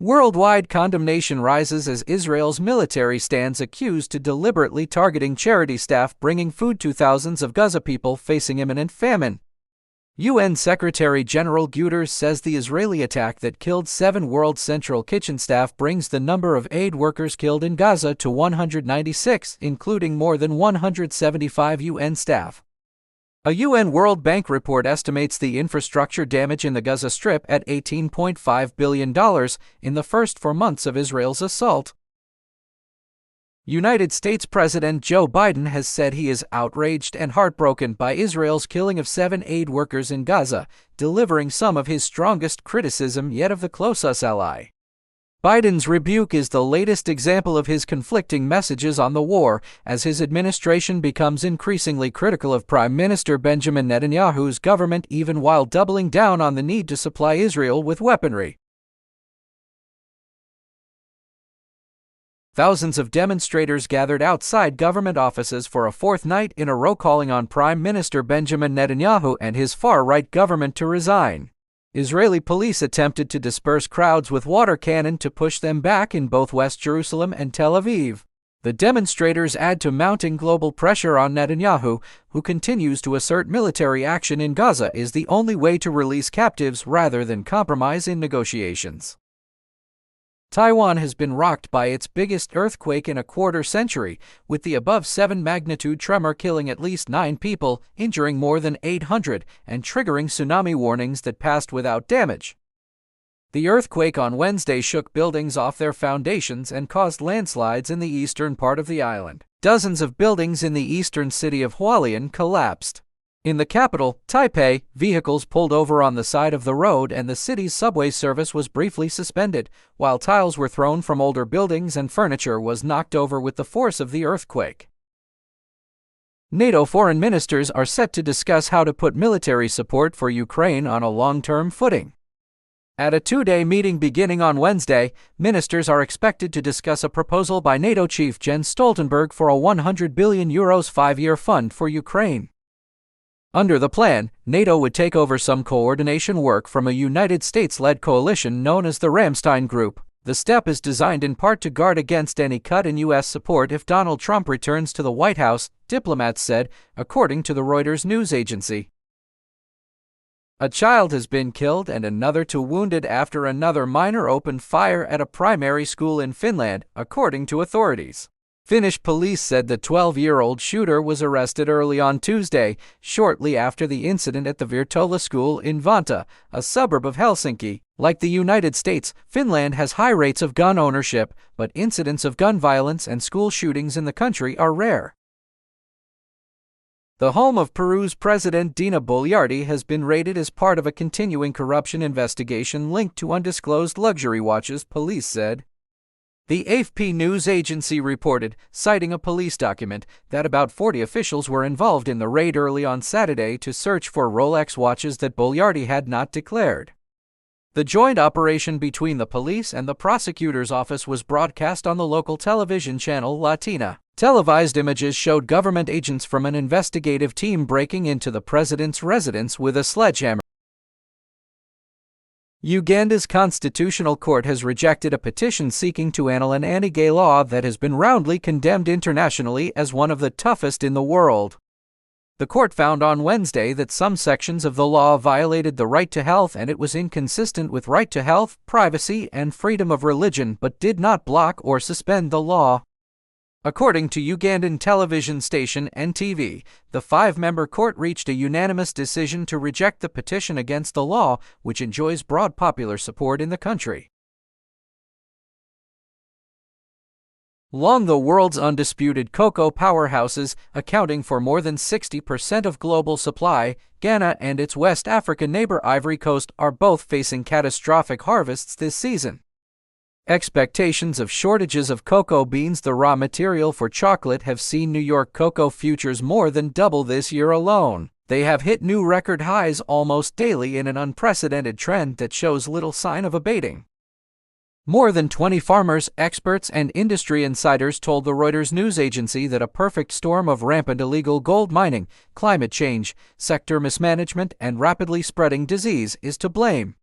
Worldwide condemnation rises as Israel's military stands accused of deliberately targeting charity staff bringing food to thousands of Gaza people facing imminent famine. UN Secretary-General Guterres says the Israeli attack that killed 7 World Central Kitchen staff brings the number of aid workers killed in Gaza to 196, including more than 175 UN staff. A UN World Bank report estimates the infrastructure damage in the Gaza Strip at $18.5 billion in the first 4 months of Israel's assault. United States President Joe Biden has said he is outraged and heartbroken by Israel's killing of 7 aid workers in Gaza, delivering some of his strongest criticism yet of the closest ally. Biden's rebuke is the latest example of his conflicting messages on the war, as his administration becomes increasingly critical of Prime Minister Benjamin Netanyahu's government even while doubling down on the need to supply Israel with weaponry. Thousands of demonstrators gathered outside government offices for a 4th night in a row calling on Prime Minister Benjamin Netanyahu and his far-right government to resign. Israeli police attempted to disperse crowds with water cannon to push them back in both West Jerusalem and Tel Aviv. The demonstrators add to mounting global pressure on Netanyahu, who continues to assert military action in Gaza is the only way to release captives rather than compromise in negotiations. Taiwan has been rocked by its biggest earthquake in a quarter century, with the above 7 magnitude tremor killing at least 9 people, injuring more than 800, and triggering tsunami warnings that passed without damage. The earthquake on Wednesday shook buildings off their foundations and caused landslides in the eastern part of the island. Dozens of buildings in the eastern city of Hualien collapsed. In the capital, Taipei, vehicles pulled over on the side of the road and the city's subway service was briefly suspended, while tiles were thrown from older buildings and furniture was knocked over with the force of the earthquake. NATO foreign ministers are set to discuss how to put military support for Ukraine on a long-term footing. At a 2-day meeting beginning on Wednesday, ministers are expected to discuss a proposal by NATO chief Jens Stoltenberg for a €100 billion 5-year fund for Ukraine. Under the plan, NATO would take over some coordination work from a United States-led coalition known as the Ramstein Group. The step is designed in part to guard against any cut in U.S. support if Donald Trump returns to the White House, diplomats said, according to the Reuters news agency. A child has been killed and another wounded after another minor opened fire at a primary school in Finland, according to authorities. Finnish police said the 12-year-old shooter was arrested early on Tuesday, shortly after the incident at the Virtola school in Vantaa, a suburb of Helsinki. Like the United States, Finland has high rates of gun ownership, but incidents of gun violence and school shootings in the country are rare. The home of Peru's President Dina Boluarte has been raided as part of a continuing corruption investigation linked to undisclosed luxury watches, police said. The AFP news agency reported, citing a police document, that about 40 officials were involved in the raid early on Saturday to search for Rolex watches that Boluarte had not declared. The joint operation between the police and the prosecutor's office was broadcast on the local television channel Latina. Televised images showed government agents from an investigative team breaking into the president's residence with a sledgehammer. Uganda's constitutional court has rejected a petition seeking to annul an anti-gay law that has been roundly condemned internationally as one of the toughest in the world. The court found on Wednesday that some sections of the law violated the right to health and it was inconsistent with right to health, privacy, and freedom of religion but did not block or suspend the law. According to Ugandan television station NTV, the 5-member court reached a unanimous decision to reject the petition against the law, which enjoys broad popular support in the country. Among the world's undisputed cocoa powerhouses, accounting for more than 60% of global supply, Ghana and its West African neighbor Ivory Coast are both facing catastrophic harvests this season. Expectations of shortages of cocoa beans, the raw material for chocolate, have seen New York cocoa futures more than double this year alone. They have hit new record highs almost daily in an unprecedented trend that shows little sign of abating. More than 20 farmers, experts, and industry insiders told the Reuters news agency that a perfect storm of rampant illegal gold mining, climate change, sector mismanagement, and rapidly spreading disease is to blame.